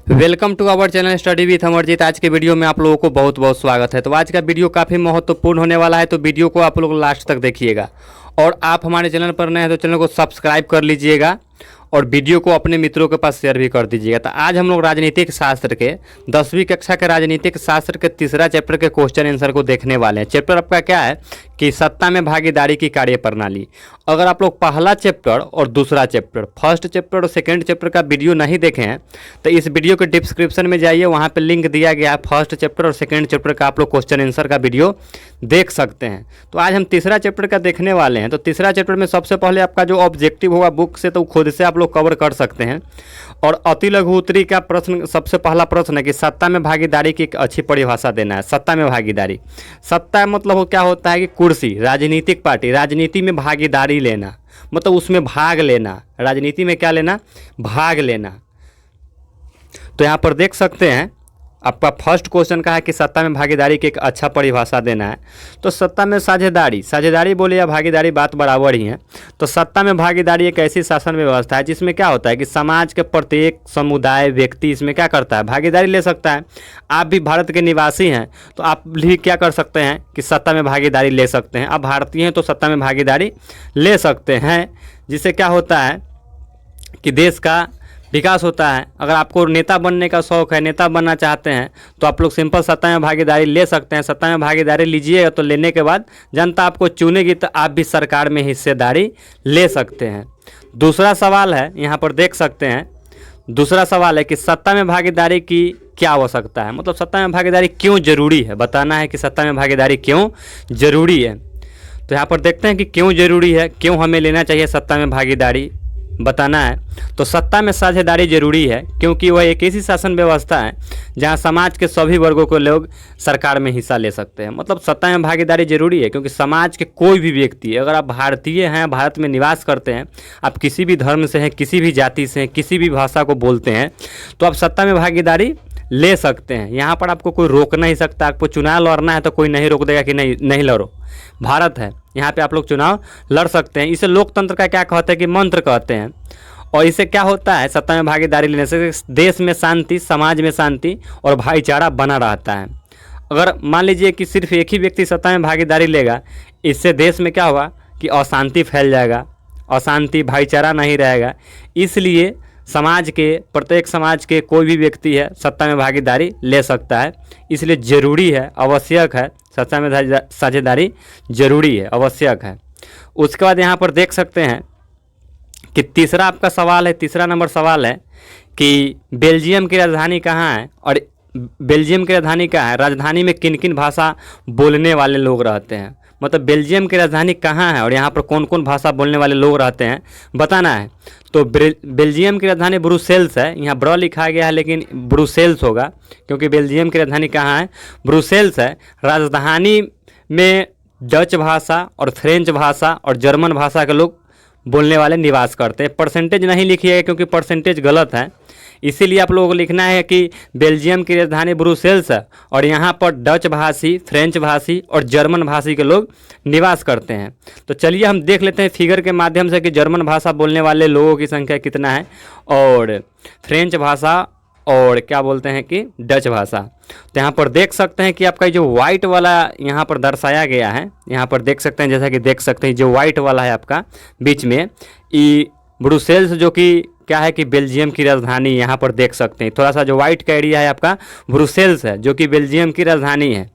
Welcome to our channel study with Amarjeet. आज के video में आप लोगों को बहुत बहुत स्वागत है। तो आज का वीडियो काफ़ी महत्वपूर्ण होने वाला है, तो वीडियो को आप लोग लास्ट तक देखिएगा। और आप हमारे चैनल पर नए हैं तो चैनल को सब्सक्राइब कर लीजिएगा और वीडियो को अपने मित्रों के पास शेयर भी कर दीजिएगा। तो आज हम लोग राजनीतिक शास्त्र के 10वीं कक्षा के राजनीतिक शास्त्र के तीसरा चैप्टर के क्वेश्चन आंसर को देखने वाले हैं। चैप्टर आपका क्या है कि सत्ता में भागीदारी की कार्यप्रणाली। अगर आप लोग पहला चैप्टर और दूसरा चैप्टर, फर्स्ट चैप्टर और सेकंड चैप्टर का वीडियो नहीं देखे हैं तो इस वीडियो के डिस्क्रिप्शन में जाइए, वहाँ पे लिंक दिया गया है। फर्स्ट चैप्टर और सेकंड चैप्टर का आप लोग क्वेश्चन आंसर का वीडियो देख सकते हैं। तो आज हम तीसरा चैप्टर का देखने वाले हैं। तो तीसरा चैप्टर में सबसे पहले आपका जो ऑब्जेक्टिव होगा बुक से, तो खुद से आप लोग कवर कर सकते हैं। और अति लघु उत्तरी का प्रश्न, सबसे पहला प्रश्न है कि सत्ता में भागीदारी की एक अच्छी परिभाषा देना है। सत्ता में भागीदारी, सत्ता मतलब क्या होता है कि कुर्सी, राजनीतिक पार्टी, राजनीति में भागीदारी लेना, मतलब उसमें भाग लेना। राजनीति में क्या लेना? भाग लेना। तो यहाँ पर देख सकते हैं आपका फर्स्ट क्वेश्चन का है कि सत्ता में भागीदारी की एक अच्छा परिभाषा देना है। तो सत्ता में साझेदारी, साझेदारी बोले या भागीदारी बात बराबर ही है। तो सत्ता में भागीदारी एक ऐसी शासन व्यवस्था है जिसमें क्या होता है कि समाज के प्रत्येक समुदाय व्यक्ति इसमें क्या करता है? भागीदारी ले सकता है। आप भी भारत के निवासी हैं तो आप भी क्या कर सकते हैं कि सत्ता में भागीदारी ले सकते हैं। आप भारतीय हैं तो सत्ता में भागीदारी ले सकते हैं, जिससे क्या होता है कि देश का विकास होता है। अगर आपको नेता बनने का शौक़ है, नेता बनना चाहते हैं, तो आप लोग सिंपल सत्ता में भागीदारी ले सकते हैं। सत्ता में भागीदारी लीजिएगा तो लेने के बाद जनता आपको चुनेगी तो आप भी सरकार में हिस्सेदारी ले सकते हैं। दूसरा सवाल है, यहाँ पर देख सकते हैं, दूसरा सवाल है कि सत्ता में भागीदारी की क्या आवश्यकता है, मतलब सत्ता में भागीदारी क्यों जरूरी है। बताना है कि सत्ता में भागीदारी क्यों जरूरी है। तो यहाँ पर देखते हैं कि क्यों जरूरी है, क्यों हमें लेना चाहिए सत्ता में भागीदारी, बताना है। तो सत्ता में साझेदारी जरूरी है क्योंकि वह एक ऐसी शासन व्यवस्था है जहां समाज के सभी वर्गों को लोग सरकार में हिस्सा ले सकते हैं। मतलब सत्ता में भागीदारी जरूरी है क्योंकि समाज के कोई भी व्यक्ति, अगर आप भारतीय हैं, भारत में निवास करते हैं, आप किसी भी धर्म से हैं, किसी भी जाति से हैं, किसी भी भाषा को बोलते हैं, तो आप सत्ता में भागीदारी ले सकते हैं। यहाँ पर आपको कोई रोक नहीं सकता। आपको चुनाव लड़ना है तो कोई नहीं रोक देगा कि नहीं लड़ो। भारत है, यहाँ पे आप लोग चुनाव लड़ सकते हैं। इसे लोकतंत्र का क्या कहते हैं कि मंत्र कहते हैं। और इससे क्या होता है, सत्ता में भागीदारी लेने से देश में शांति, समाज में शांति और भाईचारा बना रहता है। अगर मान लीजिए कि सिर्फ एक ही व्यक्ति सत्ता में भागीदारी लेगा, इससे देश में क्या होगा कि अशांति फैल जाएगा, अशांति, भाईचारा नहीं रहेगा। इसलिए समाज के, प्रत्येक समाज के कोई भी व्यक्ति है सत्ता में भागीदारी ले सकता है। इसलिए ज़रूरी है, आवश्यक है, सत्ता में साझेदारी जरूरी है, आवश्यक है। उसके बाद यहाँ पर देख सकते हैं कि तीसरा आपका सवाल है, तीसरा नंबर सवाल है कि बेल्जियम की राजधानी कहाँ है और बेल्जियम की राजधानी कहाँ है, राजधानी में किन किन भाषा बोलने वाले लोग रहते हैं। मतलब बेल्जियम की राजधानी कहाँ है और यहाँ पर कौन कौन भाषा बोलने वाले लोग रहते हैं, बताना है। तो बेल्जियम की राजधानी ब्रुसेल्स है। यहाँ ब्र लिखा गया है लेकिन ब्रुसेल्स होगा क्योंकि बेल्जियम की राजधानी कहाँ है? ब्रुसेल्स है। राजधानी में डच भाषा और फ्रेंच भाषा और जर्मन भाषा के लोग बोलने वाले निवास करते हैं। परसेंटेज नहीं लिखिएगा क्योंकि परसेंटेज गलत है, इसीलिए आप लोगों को लिखना है कि बेल्जियम की राजधानी ब्रुसेल्स है और यहाँ पर डच भाषी, फ्रेंच भाषी और जर्मन भाषी के लोग निवास करते हैं। तो चलिए हम देख लेते हैं फिगर के माध्यम से कि जर्मन भाषा बोलने वाले लोगों की संख्या कितना है और फ्रेंच भाषा और क्या बोलते हैं कि डच भाषा। तो यहाँ पर देख सकते हैं कि आपका जो वाइट वाला यहाँ पर दर्शाया गया है, यहाँ पर देख सकते हैं, जैसा कि देख सकते हैं जो वाइट वाला है आपका बीच में, ये ब्रुसेल्स जो कि क्या है कि बेल्जियम की राजधानी, यहाँ पर देख सकते हैं थोड़ा सा जो वाइट का एरिया है आपका ब्रुसेल्स है जो कि बेल्जियम की राजधानी है।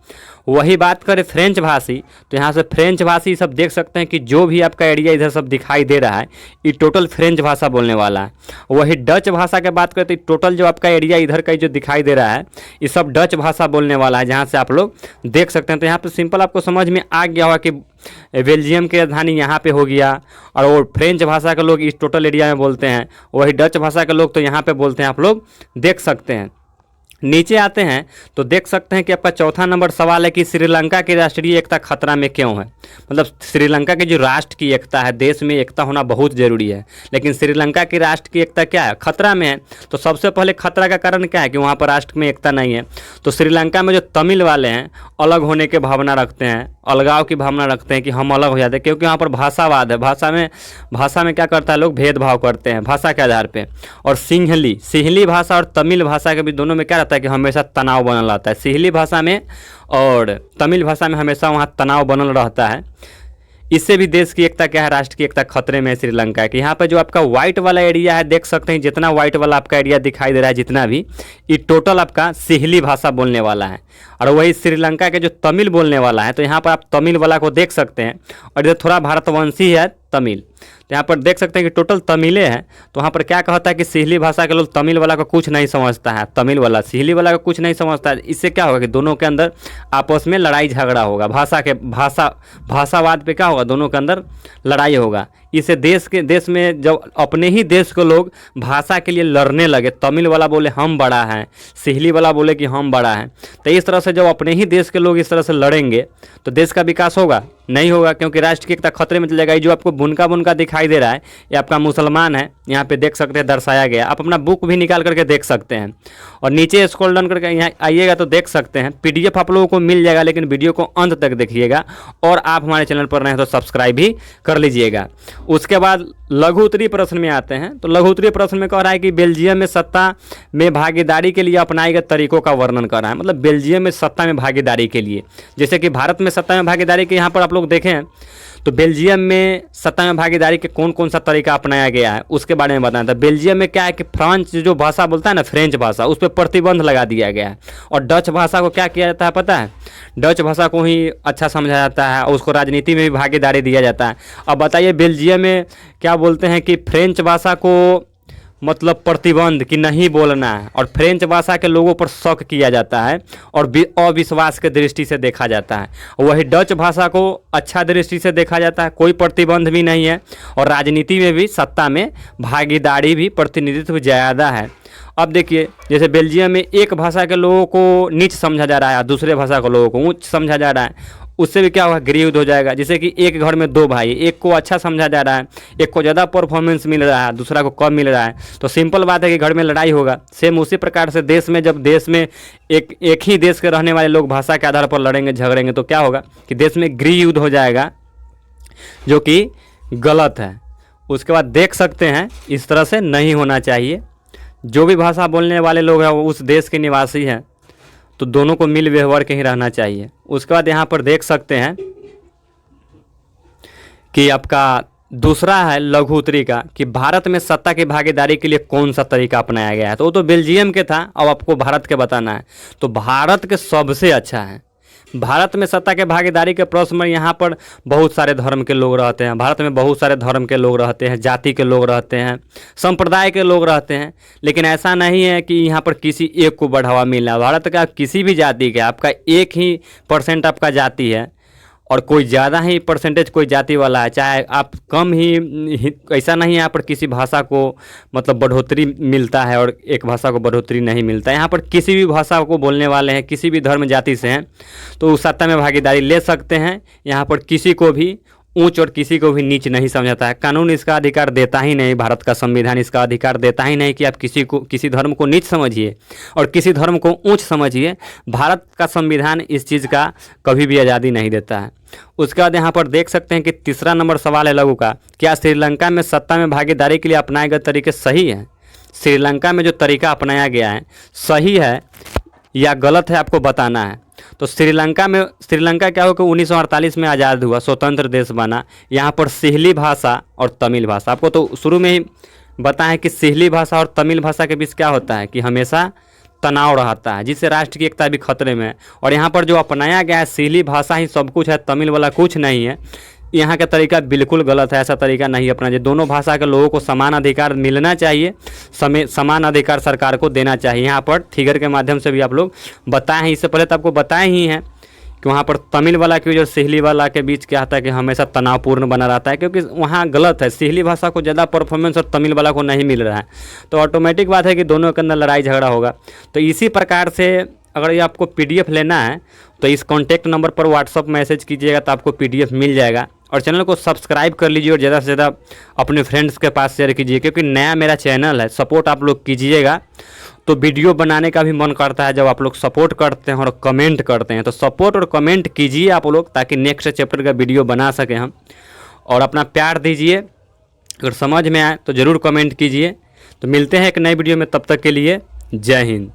वही बात करें फ्रेंच भाषी, तो यहाँ से फ्रेंच भाषी सब देख सकते हैं कि जो भी आपका एरिया इधर सब दिखाई दे रहा है ये टोटल फ्रेंच भाषा बोलने वाला है। वही डच भाषा की बात करें तो टोटल जो आपका एरिया इधर का जो दिखाई दे रहा है ये सब डच भाषा बोलने वाला है, जहाँ से आप लोग देख सकते हैं। तो यहाँ पर सिंपल आपको समझ में आ गया होगा कि बेल्जियम की राजधानी यहाँ पे हो गया और वो फ्रेंच भाषा के लोग इस टोटल एरिया में बोलते हैं, वही डच भाषा के लोग तो यहाँ पे बोलते हैं, आप लोग देख सकते हैं। नीचे आते हैं तो देख सकते हैं कि आपका चौथा नंबर सवाल है कि श्रीलंका की राष्ट्रीय एकता खतरा में क्यों है। मतलब श्रीलंका की जो राष्ट्र की एकता है, देश में एकता होना बहुत ज़रूरी है, लेकिन श्रीलंका की राष्ट्र की एकता क्या है, खतरा में है। तो सबसे पहले खतरा का कारण क्या है कि वहाँ पर राष्ट्र में एकता नहीं है। तो श्रीलंका में जो तमिल वाले हैं अलग होने की भावना रखते हैं, अलगाव की भावना रखते हैं कि हम अलग हो जाते हैं, क्योंकि वहाँ पर भाषावाद है। भाषा में क्या करता है, लोग भेदभाव करते हैं भाषा के आधार पे। और सिंहली भाषा और तमिल भाषा के बीच दोनों में क्या रहता है कि हमेशा तनाव बनल रहता है। सिंहली भाषा में और तमिल भाषा में हमेशा वहाँ तनाव बनल रहता है। इससे भी देश की एकता क्या है, राष्ट्र की एकता खतरे में है श्रीलंका की। यहाँ पर जो आपका व्हाइट वाला एरिया है, देख सकते हैं जितना व्हाइट वाला आपका एरिया दिखाई दे रहा है, जितना भी, ये टोटल आपका सिंहली भाषा बोलने वाला है। और वही श्रीलंका के जो तमिल बोलने वाला है, तो यहाँ पर आप तमिल वाला को देख सकते हैं। और इधर थोड़ा भारतवंशी है तमिल, तो यहाँ पर देख सकते हैं कि टोटल तमिले हैं। तो वहाँ पर क्या कहता है कि सिंहली भाषा के लोग तमिल वाला को कुछ नहीं समझता है, तमिल वाला सिंहली वाला को कुछ नहीं समझता है। इससे क्या होगा कि दोनों के अंदर आपस में लड़ाई झगड़ा होगा, भाषावाद पे क्या होगा, दोनों के अंदर लड़ाई होगा। इससे देश में जब अपने ही देश के लोग भाषा के लिए लड़ने लगे, तमिल वाला बोले हम बड़ा हैं, सिंहली वाला बोले कि हम बड़ा हैं, तो इस तरह से जब अपने ही देश के लोग इस तरह से लड़ेंगे तो देश का विकास होगा नहीं होगा, क्योंकि राष्ट्र की एकता खतरे में चले जाएगा। जो आपको बुनका दिखाई दे रहा है, ये आपका मुसलमान है, यहाँ पे देख सकते हैं दर्शाया गया। आप अपना बुक भी निकाल करके देख सकते हैं। और नीचे स्क्रॉल डाउन करके यहाँ आइएगा तो देख सकते हैं PDF आप लोगों को मिल जाएगा, लेकिन वीडियो को अंत तक देखिएगा। और आप हमारे चैनल पर रहें तो सब्सक्राइब भी कर लीजिएगा। उसके बाद लघु उत्तरीय प्रश्न में आते हैं। तो लघु उत्तरीय प्रश्न में कह रहा है कि बेल्जियम में सत्ता में भागीदारी के लिए अपनाए गए तरीकों का वर्णन कर रहा है। मतलब बेल्जियम में सत्ता में भागीदारी के लिए, जैसे कि भारत में सत्ता में भागीदारी के यहाँ पर आप लोग देखें तो बेल्जियम में सत्ता में भागीदारी के कौन कौन सा तरीका अपनाया गया है उसके बारे में बताया था। बेल्जियम में क्या है कि फ्रांस जो भाषा बोलता है ना, फ्रेंच भाषा, उस पर प्रतिबंध लगा दिया गया है। और डच भाषा को क्या किया जाता है पता है, डच भाषा को ही अच्छा समझा जाता है और उसको राजनीति में भी भागीदारी दिया जाता है। अब बताइए बेल्जियम में क्या बोलते हैं कि फ्रेंच भाषा को मतलब प्रतिबंध कि नहीं बोलना है, और फ्रेंच भाषा के लोगों पर शक किया जाता है और अविश्वास के दृष्टि से देखा जाता है। वही डच भाषा को अच्छा दृष्टि से देखा जाता है, कोई प्रतिबंध भी नहीं है, और राजनीति में भी सत्ता में भागीदारी भी प्रतिनिधित्व ज़्यादा है। अब देखिए जैसे बेल्जियम में एक भाषा के लोगों को नीच समझा जा रहा है, दूसरे भाषा के लोगों को ऊंच समझा जा रहा है, उससे भी क्या होगा, गृह युद्ध हो जाएगा। जैसे कि एक घर में दो भाई, एक को अच्छा समझा जा रहा है, एक को ज़्यादा परफॉर्मेंस मिल रहा है, दूसरा को कम मिल रहा है, तो सिंपल बात है कि घर में लड़ाई होगा। सेम उसी प्रकार से देश में जब देश में एक ही देश के रहने वाले लोग भाषा के आधार पर लड़ेंगे झगड़ेंगे तो क्या होगा कि देश में गृह युद्ध हो जाएगा, जो कि गलत है। उसके बाद देख सकते हैं इस तरह से नहीं होना चाहिए। जो भी भाषा बोलने वाले लोग हैं वो उस देश के निवासी हैं, तो दोनों को मिल व्यवहार के ही रहना चाहिए। उसके बाद यहाँ पर देख सकते हैं कि आपका दूसरा है लघु उत्तरी का कि भारत में सत्ता की भागीदारी के लिए कौन सा तरीका अपनाया गया है। तो वो तो बेल्जियम के था, अब आपको भारत के बताना है। तो भारत के सबसे अच्छा है। भारत में सत्ता के भागीदारी के प्रश्न में यहाँ पर बहुत सारे धर्म के लोग रहते हैं। भारत में बहुत सारे धर्म के लोग रहते हैं, जाति के लोग रहते हैं, संप्रदाय के लोग रहते हैं, लेकिन ऐसा नहीं है कि यहाँ पर किसी एक को बढ़ावा मिलना। भारत का किसी भी जाति का आपका 1% आपका जाति है और कोई ज़्यादा ही परसेंटेज कोई जाति वाला है, चाहे आप कम ही, ऐसा नहीं है यहाँ पर किसी भाषा को मतलब बढ़ोतरी मिलता है और एक भाषा को बढ़ोतरी नहीं मिलता है। यहाँ पर किसी भी भाषा को बोलने वाले हैं, किसी भी धर्म जाति से हैं, तो उस सत्ता में भागीदारी ले सकते हैं। यहाँ पर किसी को भी ऊंच और किसी को भी नीच नहीं समझाता है। कानून इसका अधिकार देता ही नहीं, भारत का संविधान इसका अधिकार देता ही नहीं कि आप किसी धर्म को नीच समझिए और किसी धर्म को ऊंच समझिए। भारत का संविधान इस चीज़ का कभी भी आज़ादी नहीं देता है। उसके बाद यहाँ पर देख सकते हैं कि तीसरा नंबर सवाल है लघु का, क्या श्रीलंका में सत्ता में भागीदारी के लिए अपनाए गए तरीके सही हैं? श्रीलंका में जो तरीका अपनाया गया है सही है या गलत है, आपको बताना है। तो श्रीलंका क्या हो कि 1948 में आज़ाद हुआ, स्वतंत्र देश बना। यहाँ पर सिंहली भाषा और तमिल भाषा, आपको तो शुरू में ही बताएं कि सिंहली भाषा और तमिल भाषा के बीच क्या होता है कि हमेशा तनाव रहता है, जिससे राष्ट्र की एकता भी खतरे में है। और यहाँ पर जो अपनाया गया है सिंहली भाषा ही सब कुछ है, तमिल वाला कुछ नहीं है। यहाँ का तरीका बिल्कुल गलत है, ऐसा तरीका नहीं अपना चाहिए। दोनों भाषा के लोगों को समान अधिकार मिलना चाहिए, समान अधिकार सरकार को देना चाहिए। यहाँ पर फिगर के माध्यम से भी आप लोग बताए हैं, इससे पहले तो आपको बताए ही हैं कि वहाँ पर तमिल वाला की और सिहली वाला के बीच क्या होता है कि हमेशा तनावपूर्ण बना रहता है, क्योंकि वहाँ गलत है, सिहली भाषा को ज़्यादा परफॉर्मेंस और तमिल वाला को नहीं मिल रहा है, तो ऑटोमेटिक बात है कि दोनों के अंदर लड़ाई झगड़ा होगा। तो इसी प्रकार से अगर ये आपको PDF लेना है तो इस कॉन्टैक्ट नंबर पर व्हाट्सअप मैसेज कीजिएगा तो आपको PDF मिल जाएगा। और चैनल को सब्सक्राइब कर लीजिए और ज़्यादा से ज़्यादा अपने फ्रेंड्स के पास शेयर कीजिए, क्योंकि नया मेरा चैनल है, सपोर्ट आप लोग कीजिएगा तो वीडियो बनाने का भी मन करता है जब आप लोग सपोर्ट करते हैं और कमेंट करते हैं। तो सपोर्ट और कमेंट कीजिए आप लोग, ताकि नेक्स्ट चैप्टर का वीडियो बना सकें हम। और अपना प्यार दीजिए, अगर समझ में आए तो ज़रूर कमेंट कीजिए। तो मिलते हैं एक नई वीडियो में, तब तक के लिए जय हिंद।